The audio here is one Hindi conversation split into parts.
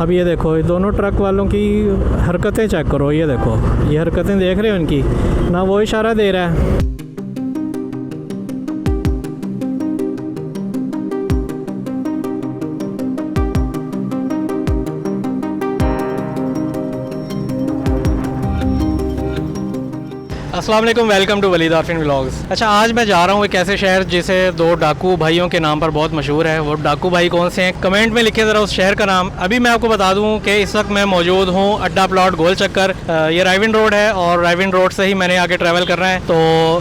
अब ये देखो, ये दोनों ट्रक वालों की हरकतें चेक करो। ये देखो, ये हरकतें देख रहे हो इनकी, ना वो इशारा दे रहा है। अस्सलाम वालेकुम, welcome to Waleed Arfin vlogs. अच्छा, आज मैं जा रहा हूँ एक ऐसे शहर जिसे दो डाकू भाइयों के नाम पर बहुत मशहूर है। वो डाकू भाई कौन से हैं, कमेंट में लिखिए ज़रा उस शहर का नाम। अभी मैं आपको बता दूँ कि इस वक्त मैं मौजूद हूँ अड्डा प्लॉट गोल चक्कर। ये राइविन रोड है और राइविन रोड से ही मैंने आगे ट्रैवल करना है। तो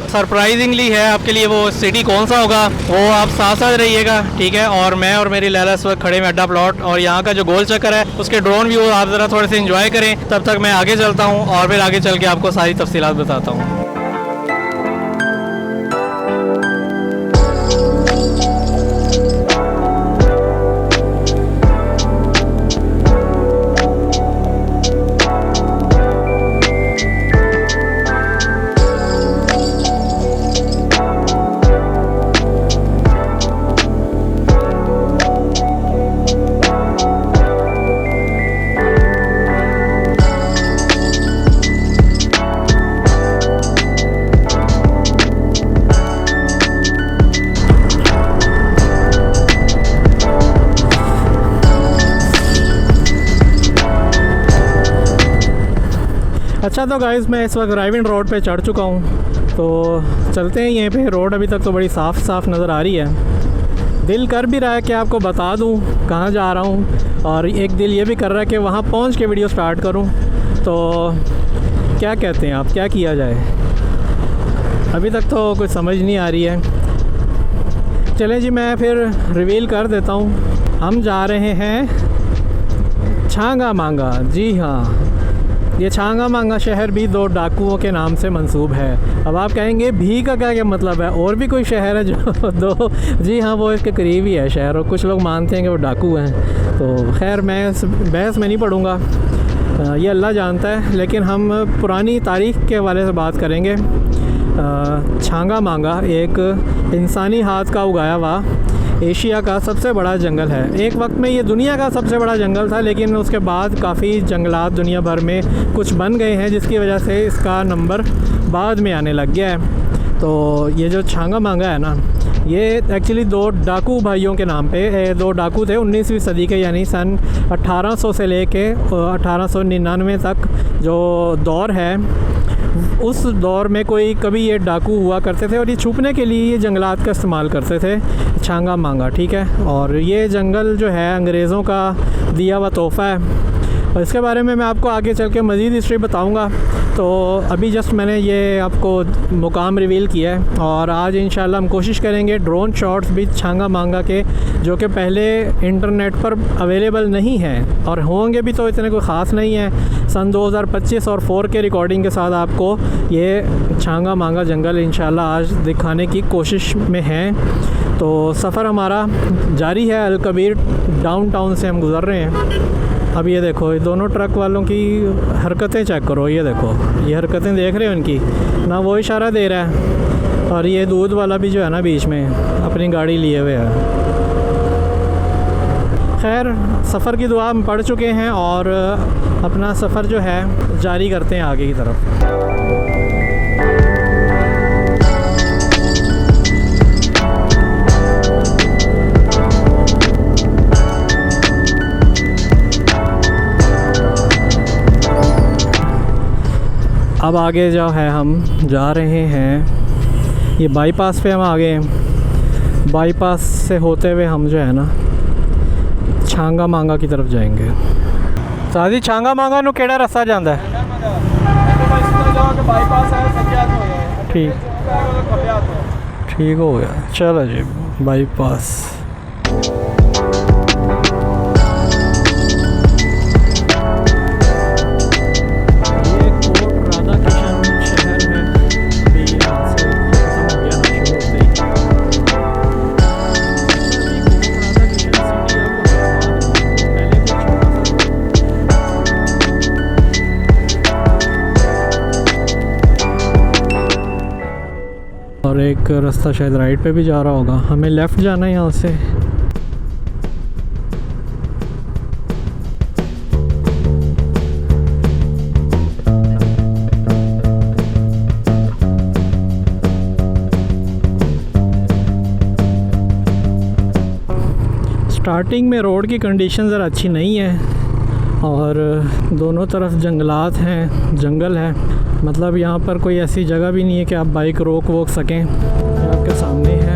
सरप्राइजिंगली है आपके लिए वो सिटी कौन सा होगा वो आप साथ साथ रहिएगा, ठीक है। और मैं और मेरी लैला इस वक्त खड़े में अड्डा प्लॉट, और यहाँ का जो गोल चक्कर है उसके ड्रोन व्यू आप ज़रा थोड़े से इंजॉय करें। तब तक मैं आगे चलता हूँ और फिर आगे चल के आपको सारी तफसीलात बताता हूँ। अच्छा, तो गाइस मैं इस वक्त राइविन रोड पे चढ़ चुका हूँ। तो चलते हैं यहीं पे। रोड अभी तक तो बड़ी साफ़ नज़र आ रही है। दिल कर भी रहा है कि आपको बता दूँ कहाँ जा रहा हूँ, और एक दिल ये भी कर रहा है कि वहाँ पहुँच के वीडियो स्टार्ट करूँ। तो क्या कहते हैं आप, क्या किया जाए? अभी तक तो कुछ समझ नहीं आ रही है। चलें जी, मैं फिर रिवील कर देता हूँ। हम जा रहे हैं छांगा मांगा। जी हाँ, ये छांगा मांगा शहर भी दो डाकुओं के नाम से मंसूब है। अब आप कहेंगे भी का क्या मतलब है, और भी कोई शहर है जो दो? जी हाँ, वो इसके करीब ही है शहर, और कुछ लोग मानते हैं कि वो डाकू हैं। तो खैर मैं इस बहस में नहीं पढ़ूँगा, ये अल्लाह जानता है। लेकिन हम पुरानी तारीख़ के हवाले से बात करेंगे। छांगा मांगा एक इंसानी हाथ का उगाया हुआ एशिया का सबसे बड़ा जंगल है। एक वक्त में ये दुनिया का सबसे बड़ा जंगल था, लेकिन उसके बाद काफ़ी जंगलात दुनिया भर में कुछ बन गए हैं, जिसकी वजह से इसका नंबर बाद में आने लग गया है। तो ये जो छांगा मांगा है ना, ये एक्चुअली दो डाकू भाइयों के नाम पे दो डाकू थे 19वीं सदी के, यानी सन 1800 से लेके 1899 तक जो दौर है, उस दौर में कभी ये डाकू हुआ करते थे और ये छुपने के लिए ये जंगलात का इस्तेमाल करते थे, छांगा मांगा, ठीक है। और ये जंगल जो है अंग्रेज़ों का दिया हुआ तोहफ़ा है, और इसके बारे में मैं आपको आगे चल के मज़ीद हिस्ट्री बताऊंगा। तो अभी जस्ट मैंने ये आपको मुकाम रिवील किया है, और आज इंशाल्लाह हम कोशिश करेंगे ड्रोन शॉट्स भी छांगा मांगा के, जो कि पहले इंटरनेट पर अवेलेबल नहीं हैं, और होंगे भी तो इतने कोई ख़ास नहीं है। सन 2025 और 4K रिकॉर्डिंग के साथ आपको ये छांगा मांगा जंगल इंशाल्लाह आज दिखाने की कोशिश में हैं। तो सफ़र हमारा जारी है। अल कबीर डाउनटाउन से हम गुज़र रहे हैं। अब ये देखो, ये दोनों ट्रक वालों की हरकतें चेक करो। ये देखो, ये हरकतें देख रहे हो इनकी, ना वो इशारा दे रहा है, और ये दूध वाला भी जो है ना बीच में अपनी गाड़ी लिए हुए है। खैर, सफ़र की दुआ हम पढ़ चुके हैं और अपना सफ़र जो है जारी करते हैं आगे की तरफ। अब आगे जो है हम जा रहे हैं, ये बाईपास पे हम आ गए हैं। बाईपास से होते हुए हम जो है ना छांगा मांगा की तरफ जाएंगे। सादी छांगा मांगा नु केड़ा रास्ता जांदा है? ठीक हो गया, चलो जी बाईपास। और एक रास्ता शायद राइट पे भी जा रहा होगा, हमें लेफ़्ट जाना है यहाँ से। स्टार्टिंग में रोड की कंडीशन ज़रा अच्छी नहीं है और दोनों तरफ जंगलात हैं, जंगल है। मतलब यहाँ पर कोई ऐसी जगह भी नहीं है कि आप बाइक रोक वोक सकें। ये आपके सामने है।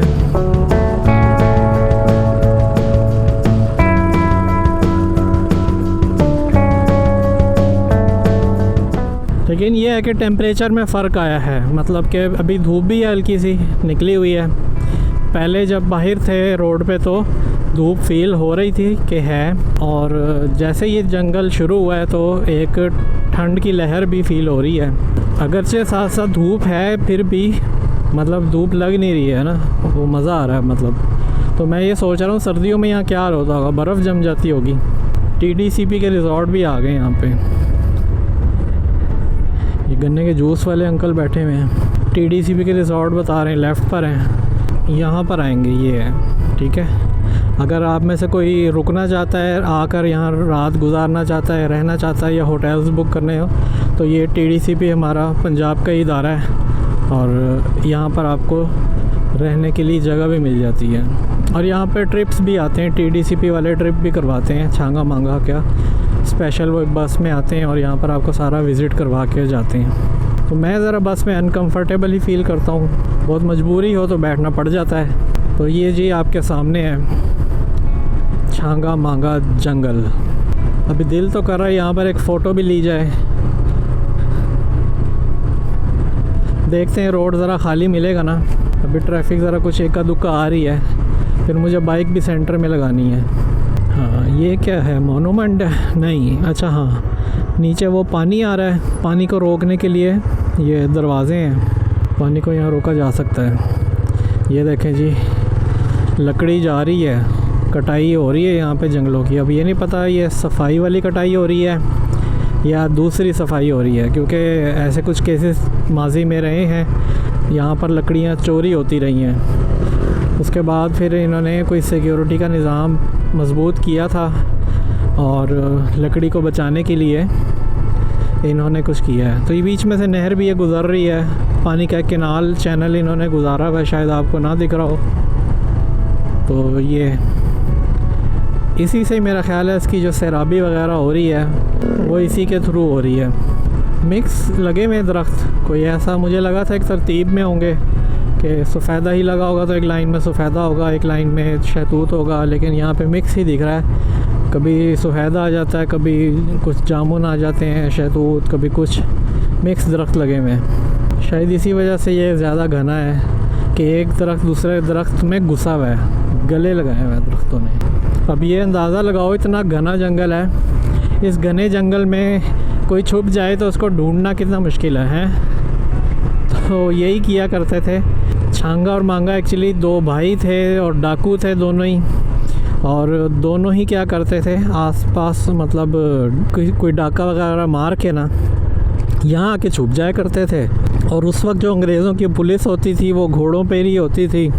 लेकिन ये है कि टेम्परेचर में फ़र्क आया है, मतलब कि अभी धूप भी है हल्की सी निकली हुई है। पहले जब बाहर थे रोड पे तो धूप फील हो रही थी कि है, और जैसे ये जंगल शुरू हुआ है तो एक ठंड की लहर भी फील हो रही है। अगरचे साथ साथ धूप है फिर भी मतलब धूप लग नहीं रही है ना, वो मज़ा आ रहा है मतलब। तो मैं ये सोच रहा हूँ सर्दियों में यहाँ क्या होता होगा, बर्फ़ जम जाती होगी। TDCP के रिज़ॉर्ट भी आ गए यहाँ पे। ये गन्ने के जूस वाले अंकल बैठे हुए हैं। TDCP के रिज़ॉर्ट बता रहे हैं, लेफ़्ट पर हैं, यहाँ पर आएंगे, ये है ठीक है। अगर आप में से कोई रुकना चाहता है, आकर यहाँ रात गुजारना चाहता है, रहना चाहता है या होटल्स बुक करने हो, तो ये TDCP हमारा पंजाब का ही इदारा है और यहाँ पर आपको रहने के लिए जगह भी मिल जाती है। और यहाँ पे ट्रिप्स भी आते हैं, TDCP वाले ट्रिप भी करवाते हैं। छांगा मांगा क्या स्पेशल वो बस में आते हैं और यहाँ पर आपको सारा विज़िट करवा के जाते हैं। तो मैं ज़रा बस में अनकम्फर्टेबल ही फ़ील करता हूँ, बहुत मजबूरी हो तो बैठना पड़ जाता है। तो ये जी आपके सामने है छांगा मांगा जंगल। अभी दिल तो कर रहा है यहाँ पर एक फ़ोटो भी ली जाए। देखते हैं रोड ज़रा खाली मिलेगा ना। अभी ट्रैफिक ज़रा कुछ एका दुक्का आ रही है, फिर मुझे बाइक भी सेंटर में लगानी है। हाँ ये क्या है, मोनूमेंट है? नहीं, अच्छा हाँ, नीचे वो पानी आ रहा है, पानी को रोकने के लिए ये दरवाज़े हैं, पानी को यहाँ रोका जा सकता है। ये देखें जी, लकड़ी जा रही है, कटाई हो रही है यहाँ पे जंगलों की। अब ये नहीं पता ये सफाई वाली कटाई हो रही है या दूसरी सफाई हो रही है, क्योंकि ऐसे कुछ केसेस माजी में रहे हैं, यहाँ पर लकड़ियाँ चोरी होती रही हैं। उसके बाद फिर इन्होंने कोई सिक्योरिटी का निज़ाम मजबूत किया था और लकड़ी को बचाने के लिए इन्होंने कुछ किया है। तो ये बीच में से नहर भी ये गुज़र रही है, पानी का कैनाल चैनल इन्होंने गुजारा हुआ है, शायद आपको ना दिख रहा हो। तो ये इसी से मेरा ख़्याल है इसकी जो सैराबी वगैरह हो रही है वो इसी के थ्रू हो रही है। मिक्स लगे हुए दरख्त, कोई ऐसा मुझे लगा था एक तरतीब में होंगे कि सफ़ेदा ही लगा होगा तो एक लाइन में सफ़ेदा होगा, एक लाइन में शहतूत होगा, लेकिन यहाँ पे मिक्स ही दिख रहा है। कभी सफ़ेदा आ जाता है, कभी कुछ जामुन आ जाते हैं, शहतूत, कभी कुछ मिक्स दरख्त लगे हुए हैं। शायद इसी वजह से ये ज़्यादा घना है कि एक दरख्त दूसरे दरख्त में घुसा हुआ है, गले लगाए हुए हैं दरख्तों ने। अब ये अंदाज़ा लगाओ, इतना घना जंगल है, इस घने जंगल में कोई छुप जाए तो उसको ढूंढना कितना मुश्किल है। तो यही किया करते थे छांगा और मांगा। एक्चुअली दो भाई थे और डाकू थे दोनों ही, और दोनों ही क्या करते थे आसपास, मतलब कोई डाका वगैरह मार के ना यहाँ आके छुप जाया करते थे। और उस वक्त जो अंग्रेज़ों की पुलिस होती थी वो घोड़ों पर ही होती थी।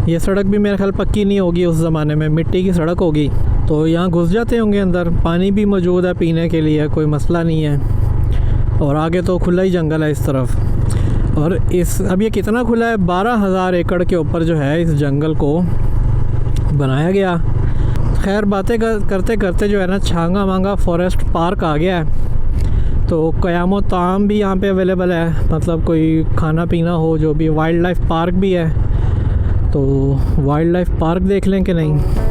ये सड़क भी मेरे ख्याल पक्की नहीं होगी, उस ज़माने में मिट्टी की सड़क होगी, तो यहाँ घुस जाते होंगे अंदर। पानी भी मौजूद है पीने के लिए, कोई मसला नहीं है। और आगे तो खुला ही जंगल है इस तरफ। और इस अब ये कितना खुला है, 12,000 एकड़ के ऊपर जो है इस जंगल को बनाया गया। खैर बातें करते करते जो है ना छांगा मांगा फॉरेस्ट पार्क आ गया है। तो क़यामत ताम भी यहाँ पे अवेलेबल है, मतलब कोई खाना पीना हो जो भी। वाइल्ड लाइफ पार्क भी है, तो वाइल्ड लाइफ पार्क देख लें कि नहीं।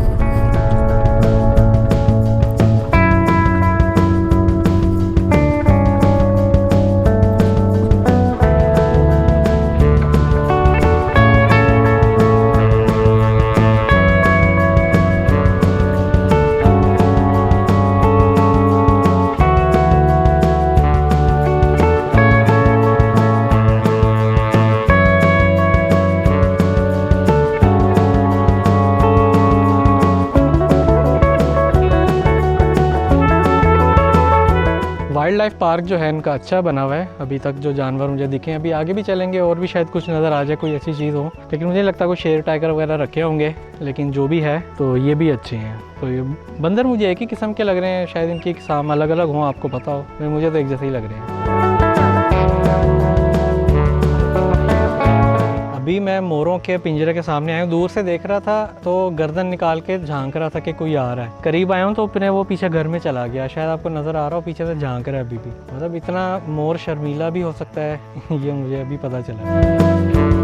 वाइल्ड लाइफ पार्क जो है इनका अच्छा बना हुआ है। अभी तक जो जानवर मुझे दिखे, अभी आगे भी चलेंगे और भी शायद कुछ नज़र आ जाए, कोई ऐसी चीज़ हो। लेकिन मुझे लगता है कोई शेर टाइगर वगैरह रखे होंगे, लेकिन जो भी है तो ये भी अच्छे हैं। तो ये बंदर मुझे एक ही किस्म के लग रहे हैं, शायद इनकी किस्म अलग अलग हों, आपको पता हो, मुझे तो एक जैसे ही लग रहे हैं। अभी मैं मोरों के पिंजरे के सामने आया हूँ। दूर से देख रहा था तो गर्दन निकाल के झांक रहा था कि कोई आ रहा है। करीब आया हूँ तो फिर वो पीछे घर में चला गया। शायद आपको नज़र आ रहा हो, पीछे से झांक रहा है अभी भी। मतलब इतना मोर शर्मीला भी हो सकता है ये मुझे अभी पता चला।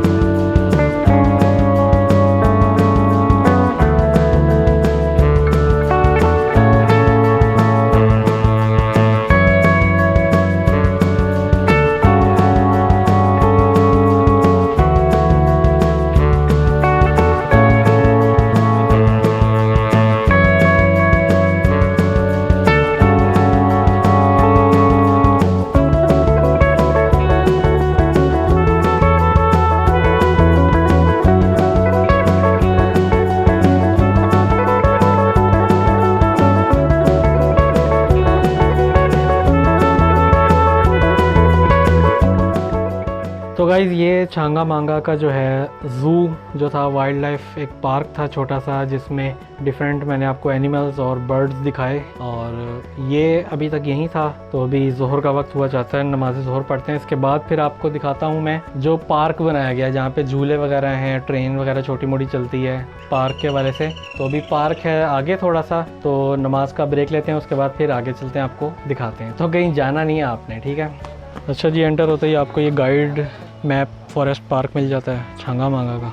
तो गाइज़ ये छांगा मांगा का जो है ज़ू जो था, वाइल्ड लाइफ एक पार्क था छोटा सा, जिसमें डिफरेंट मैंने आपको एनिमल्स और बर्ड्स दिखाए। और ये अभी तक यहीं था। तो अभी ज़ोहर का वक्त हुआ जाता है, नमाज़ ज़ोहर पढ़ते हैं। इसके बाद फिर आपको दिखाता हूँ मैं जो पार्क बनाया गया, जहाँ पे झूले वगैरह हैं, ट्रेन वगैरह छोटी मोटी चलती है पार्क के वाले से। तो अभी पार्क है आगे थोड़ा सा, तो नमाज का ब्रेक लेते हैं, उसके बाद फिर आगे चलते हैं, आपको दिखाते हैं। तो कहीं जाना नहीं है आपने, ठीक है। अच्छा जी, एंटर होते ही आपको ये गाइड मैप फॉरेस्ट पार्क मिल जाता है छांगा मांगा का।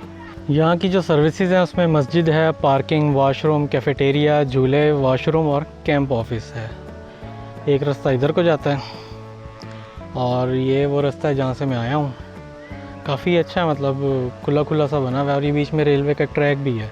यहाँ की जो सर्विसेज हैं उसमें मस्जिद है, पार्किंग, वॉशरूम, कैफेटेरिया, झूले, वॉशरूम और कैंप ऑफिस है। एक रास्ता इधर को जाता है और ये वो रास्ता है जहाँ से मैं आया हूँ। काफ़ी अच्छा है, मतलब खुला खुला सा बना हुआ है। और ये बीच में रेलवे का ट्रैक भी है,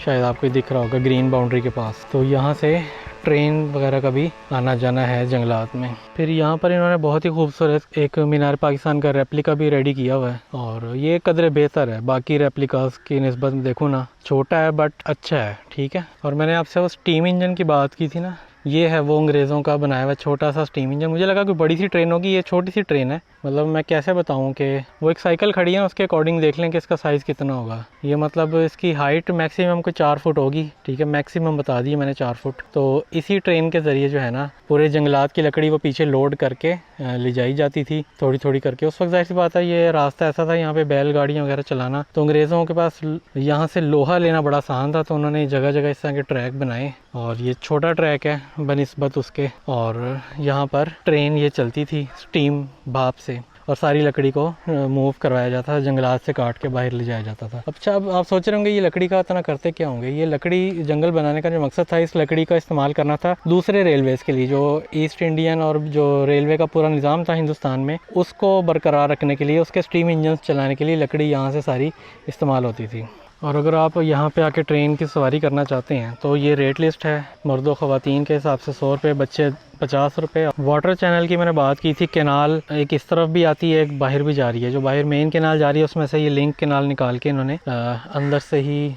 शायद आपको दिख रहा होगा ग्रीन बाउंड्री के पास। तो यहाँ से ट्रेन वगैरह का भी आना जाना है जंगलात में। फिर यहाँ पर इन्होंने बहुत ही खूबसूरत एक मीनार पाकिस्तान का रेप्लिका भी रेडी किया हुआ है। और ये कदर बेहतर है, बाकी रेप्लिकास की निस्बत में देखो ना, छोटा है बट अच्छा है, ठीक है। और मैंने आपसे वो स्टीम इंजन की बात की थी ना, ये है वो अंग्रेज़ों का बनाया हुआ छोटा सा स्टीम इंजन। मुझे लगा कोई बड़ी सी ट्रेन होगी, ये छोटी सी ट्रेन है। मतलब मैं कैसे बताऊं कि वो एक साइकिल खड़ी है, उसके अकॉर्डिंग देख लें कि इसका साइज़ कितना होगा। ये मतलब इसकी हाइट मैक्सिमम को 4 फुट होगी, ठीक है, मैक्सिमम बता दी मैंने 4 फुट। तो इसी ट्रेन के ज़रिए जो है ना, पूरे जंगलात की लकड़ी वो पीछे लोड करके ले जाई जाती थी थोड़ी थोड़ी करके। उस वक्त जाहिर सी बात है ये रास्ता ऐसा था यहाँ पे बैलगाड़ियाँ वगैरह चलाना, तो अंग्रेज़ों के पास यहाँ से लोहा लेना बड़ा आसान था। तो उन्होंने जगह जगह इस तरह के ट्रैक बनाए। और ये छोटा ट्रैक है बनिस्बत उसके। और यहाँ पर ट्रेन ये चलती थी स्टीम भाप से, और सारी लकड़ी को मूव करवाया जाता था, जंगलात से काट के बाहर ले जाया जाता था। अच्छा, अब आप सोच रहे होंगे ये लकड़ी का इतना करते क्या होंगे। ये लकड़ी जंगल बनाने का जो मकसद था, इस लकड़ी का इस्तेमाल करना था दूसरे रेलवेज़ के लिए। जो ईस्ट इंडियन और जो रेलवे का पूरा निज़ाम था हिंदुस्तान में, उसको बरकरार रखने के लिए, उसके स्टीम इंजन चलाने के लिए लकड़ी यहाँ से सारी इस्तेमाल होती थी। और अगर आप यहाँ पे आके ट्रेन की सवारी करना चाहते हैं तो ये रेट लिस्ट है। मर्दों ख़वातीन के हिसाब से 100 रुपये, बच्चे 50 रुपये। वाटर चैनल की मैंने बात की थी, कैनाल एक इस तरफ भी आती है, एक बाहर भी जा रही है। जो बाहर मेन कैनाल जा रही है उसमें से ये लिंक कैनाल निकाल के इन्होंने अंदर से ही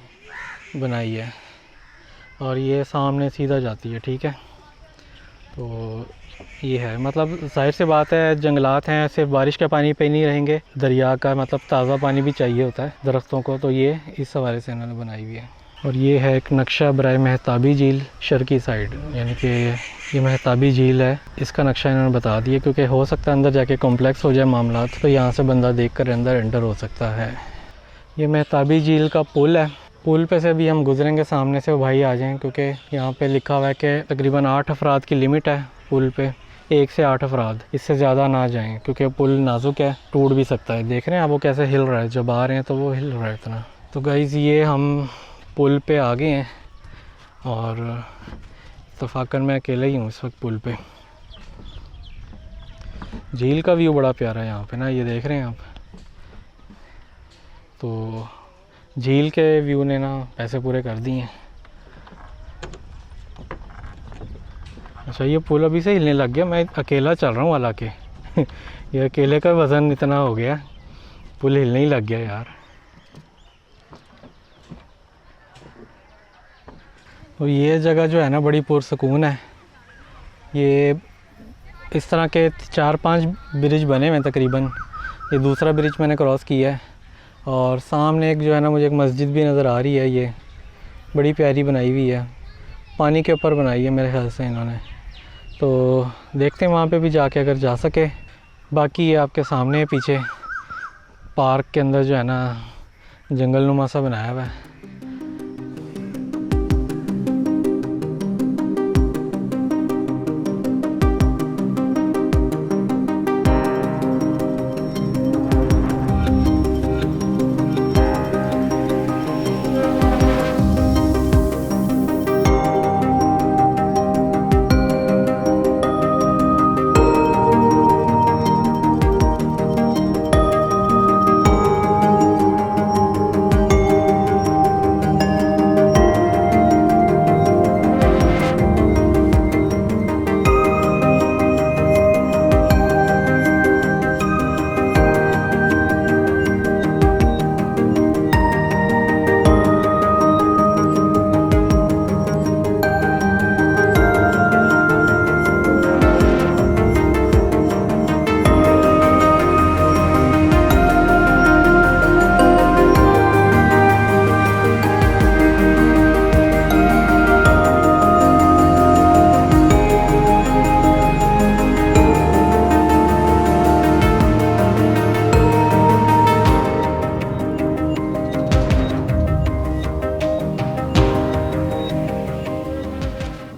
बनाई है, और ये सामने सीधा जाती है, ठीक है। तो ये है, मतलब जाहिर सी बात है जंगलात हैं, सिर्फ बारिश का पानी पे नहीं रहेंगे, दरिया का मतलब ताज़ा पानी भी चाहिए होता है दरख्तों को। तो ये इस हवाले से इन्होंने बनाई हुई है। और ये है एक नक्शा बराए महताबी झील शर्की साइड, यानी कि ये महताबी झील है, इसका नक्शा इन्होंने बता दिया, क्योंकि हो सकता है अंदर जाके कॉम्प्लेक्स हो जाए मामला, तो यहाँ से बंदा देख कर अंदर एंटर हो सकता है। ये महताबी झील का पुल है, पुल पे से भी हम गुजरेंगे, सामने से वो भाई आ जाएँ, क्योंकि यहाँ पे लिखा हुआ है कि तकरीबन 8 अफराद की लिमिट है पुल पे, 1 से 8 अफराद, इससे ज़्यादा ना जाएं, क्योंकि पुल नाजुक है, टूट भी सकता है। देख रहे हैं आप वो कैसे हिल रहा है, जब आ रहे हैं तो वो हिल रहा है इतना। तो गाइज़ ये हम पुल पे आ गए हैं, और इत्तफाकन मैं अकेला ही हूँ इस वक्त पुल पे। झील का व्यू बड़ा प्यारा है यहाँ पे ना, ये देख रहे हैं आप। तो झील के व्यू ने ना पैसे पूरे कर दिए हैं। अच्छा, ये पुल अभी से हिलने लग गया, मैं अकेला चल रहा हूँ हालांकि ये अकेले का वज़न इतना हो गया, पुल हिलने ही लग गया यार। तो ये जगह जो है ना बड़ी पुरसकून है। ये इस तरह के 4-5 ब्रिज बने हुए हैं तकरीबन, ये दूसरा ब्रिज मैंने क्रॉस किया है। और सामने एक जो है ना मुझे एक मस्जिद भी नज़र आ रही है, ये बड़ी प्यारी बनाई हुई है, पानी के ऊपर बनाई है मेरे ख्याल से इन्होंने। तो देखते हैं वहाँ पे भी जाके अगर जा सके। बाकी ये आपके सामने पीछे पार्क के अंदर जो है ना जंगल नुमा सा बनाया हुआ है।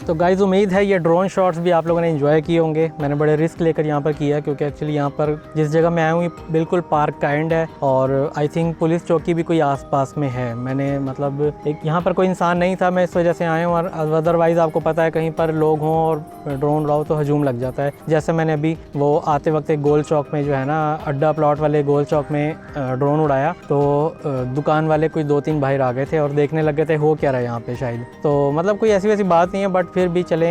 तो गाइस उम्मीद है ये ड्रोन शॉट्स भी आप लोगों ने एंजॉय किए होंगे। मैंने बड़े रिस्क लेकर यहाँ पर किया क्योंकि एक्चुअली यहाँ पर जिस जगह मैं आया हूँ बिल्कुल पार्क का एंड है और आई थिंक पुलिस चौकी भी कोई आसपास में है। मैंने मतलब एक यहाँ पर कोई इंसान नहीं था, मैं इस वजह से आया हूँ। और अदरवाइज़ आपको पता है कहीं पर लोग हों और ड्रोन उड़ाओ तो हजूम लग जाता है। जैसे मैंने अभी वो आते वक्त एक गोल चौक में जो है ना अड्डा प्लॉट वाले गोल चौक में ड्रोन उड़ाया तो दुकान वाले कोई 2-3 बाहर आ गए थे और देखने लग गए थे हो क्या रहा है यहाँ पे शायद। तो मतलब कोई ऐसी वैसी बात नहीं है, बट फिर भी चले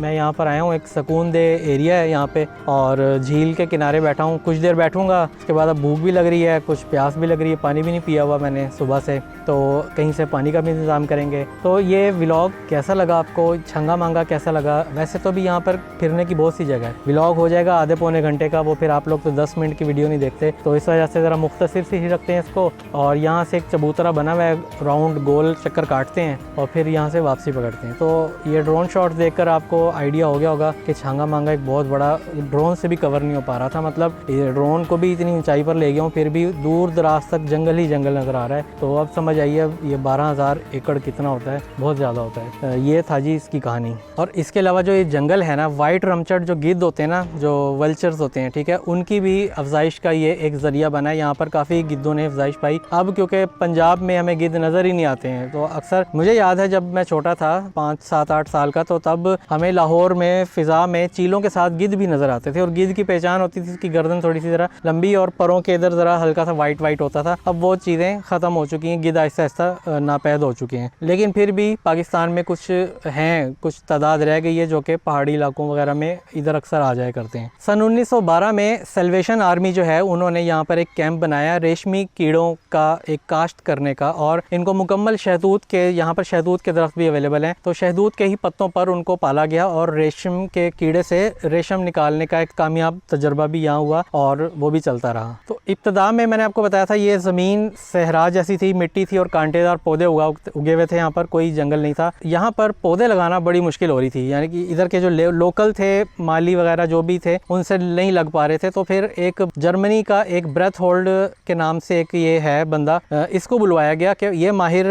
मैं यहाँ पर आया हूँ। एक सुकून दे एरिया है यहाँ पे और झील के किनारे बैठा हूँ। कुछ देर बैठूंगा, उसके बाद अब भूख भी लग रही है, कुछ प्यास भी लग रही है, पानी भी नहीं पिया हुआ मैंने सुबह से, तो कहीं से पानी का भी इंतज़ाम करेंगे। तो ये व्लॉग कैसा लगा आपको, छंगा मांगा कैसा लगा? वैसे तो भी यहाँ पर फिरने की बहुत सी जगह है। व्लॉग हो जाएगा आधे पौने घंटे का, वो फिर आप लोग तो 10 मिनट की वीडियो नहीं देखते, तो इस वजह से ज़रा मुख्तसर से ही रखते हैं इसको। और यहाँ से एक चबूतरा बना हुआ है, राउंड गोल चक्कर काटते हैं और फिर यहाँ से वापसी पकड़ते हैं। तो ये ड्रोन शॉट देखकर आपको आइडिया हो गया होगा कि छांगा मांगा एक बहुत बड़ा ड्रोन से भी कवर नहीं हो पा रहा था। मतलब ये ड्रोन को भी इतनी ऊंचाई पर ले गया हूँ फिर भी दूर दराज तक जंगल ही जंगल नज़र आ रहा है। तो अब समझ आइए ये 12,000 एकड़ कितना होता है, बहुत ज़्यादा होता है। ये था जी इसकी कहानी। और इसके अलावा जो ये जंगल है ना, वाइट रमचट जो गिद्ध होते हैं ना, जो वल्चर्स होते हैं, ठीक है, उनकी भी अफजाइश का ये एक ज़रिया बना है। यहाँ पर काफ़ी गिद्धों ने अफजाइश पाई। अब क्योंकि पंजाब में हमें गिद्ध नज़र ही नहीं आते हैं, तो अक्सर मुझे याद है जब मैं छोटा था 5, 7, 8 साल का, तो तब हमें लाहौर में फ़िज़ा में चीलों के साथ गिद्ध भी नज़र आते थे। और गिद्ध की पहचान होती थी उसकी गर्दन थोड़ी सी ज़रा लंबी और परों के इधर ज़रा हल्का सा वाइट वाइट होता था। अब वो चीज़ें ख़त्म हो चुकी हैं, गिद्ध आहिस्ता आहिस्ता नापैद हो चुके हैं। लेकिन फिर भी पाकिस्तान में कुछ हैं, कुछ तादाद रह गई है जो कि पहाड़ी इलाकों वगैरह में इधर अक्सर आ जाया करते हैं। सन 1912 में सल्वेशन आर्मी जो है उन्होंने यहाँ पर एक कैंप बनाया रेशमी कीड़ों का एक काश्त करने का, और इनको मुकम्मल शहतूत के, यहाँ पर शहतूत के दरख्त भी अवेलेबल हैं, तो शहतूत के ही पत्तों पर उनको पाला गया और रेशम के कीड़े से रेशम निकालने का एक कामयाब तजर्बा भी यहाँ हुआ और वो भी चलता रहा। तो इब्तदा में मैंने आपको बताया था ये ज़मीन सहरा जैसी थी, मिट्टी थी और कांटेदार पौधे उगे हुए थे। यहाँ पर कोई जंगल नहीं था। यहाँ पर पौधे लगाना बड़ी मुश्किल हो रही थी, यानी कि इधर के जो लोकल थे, माली वगैरह जो भी थे, उनसे नहीं लग पा रहे थे। तो फिर एक जर्मनी का एक ब्रेथ होल्ड के नाम से एक ये है बंदा, इसको बुलवाया गया कि ये माहिर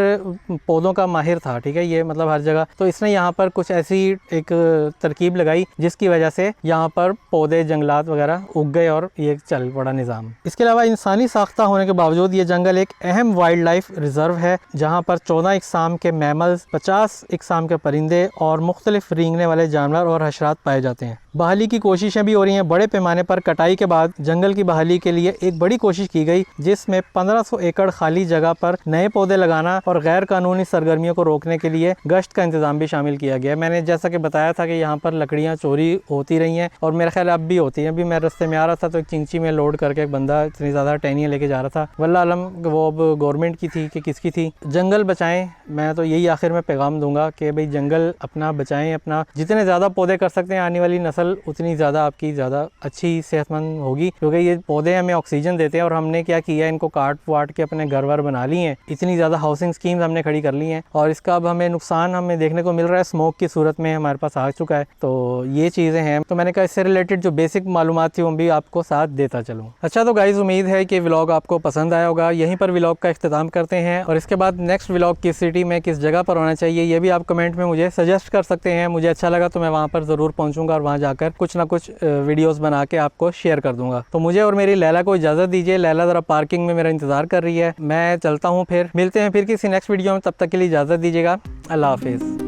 पौधों का माहिर था, ठीक है, ये मतलब हर जगह। तो इसने यहाँ पर कुछ ऐसी एक तरकीब लगाई जिसकी वजह से यहाँ पर पौधे जंगलात वगैरह उग गए और ये चल पड़ा निज़ाम। इसके अलावा इंसानी साख्ता होने के बावजूद ये जंगल एक अहम वाइल्ड लाइफ रिजर्व है, जहाँ पर 14 इकसाम के मैमल्स, 50 इकसाम के परिंदे और मुख्तलिफ रेंगने वाले जानवर और हशरात पाए जाते हैं। बहाली की कोशिशें भी हो रही हैं बड़े पैमाने पर। कटाई के बाद जंगल की बहाली के लिए एक बड़ी कोशिश की गई जिसमें 1500 एकड़ खाली जगह पर नए पौधे लगाना और गैर कानूनी सरगर्मियों को रोकने के लिए गश्त का इंतजाम भी शामिल किया गया। मैंने जैसा कि बताया था कि यहाँ पर लकड़ियाँ चोरी होती रही हैं और मेरा ख्याल अब भी होती हैं। अभी मैं रास्ते में आ रहा था तो एक चिंची में लोड करके एक बंदा इतनी ज़्यादा टहनियाँ लेके जा रहा था, वल्लाह आलम वो अब गवर्नमेंट की थी कि किसकी थी। जंगल बचाएँ, मैं तो यही आखिर में पैगाम दूंगा कि भाई जंगल अपना बचाएँ, अपना जितने ज़्यादा पौधे कर सकते हैं आने वाली नस्ल उतनी ज़्यादा आपकी ज़्यादा अच्छी सेहतमंद होगी, क्योंकि ये पौधे हमें ऑक्सीजन देते हैं और हमने क्या किया, इनको काट वाट के अपने घर वर बना लिए हैं, इतनी ज़्यादा हाउसिंग स्कीम्स हमने खड़ी कर ली हैं और इसका अब हमें नुकसान हमें देखने को मिल रहा है, स्मोक की सूरत में हमारे पास आ चुका है। तो ये चीज़ें हैं, तो मैंने कहा इससे रिलेटेड जो बेसिक मालूमात थी वो भी आपको साथ देता चलूँ। अच्छा तो गाइज़ उम्मीद है कि व्लॉग आपको पसंद आया होगा। यहीं पर व्लॉग का इख्तिताम करते हैं और इसके बाद नेक्स्ट व्लॉग किस सिटी में किस जगह पर होना चाहिए ये भी आप कमेंट में मुझे सजेस्ट कर सकते हैं। मुझे अच्छा लगा तो मैं वहाँ पर ज़रूर पहुँचूँगा और वहाँ जाकर कुछ ना कुछ वीडियोज़ बना के आपको शेयर कर दूँगा। तो मुझे और मेरी लैला को इजाज़त दीजिए, लैला ज़रा पार्किंग में मेरा इंतज़ार कर रही है, मैं चलता हूँ, फिर मिलते हैं फिर किसी नेक्स्ट वीडियो में, तब तक के लिए इजाज़त दीजिएगा। अल्लाह हाफिज़।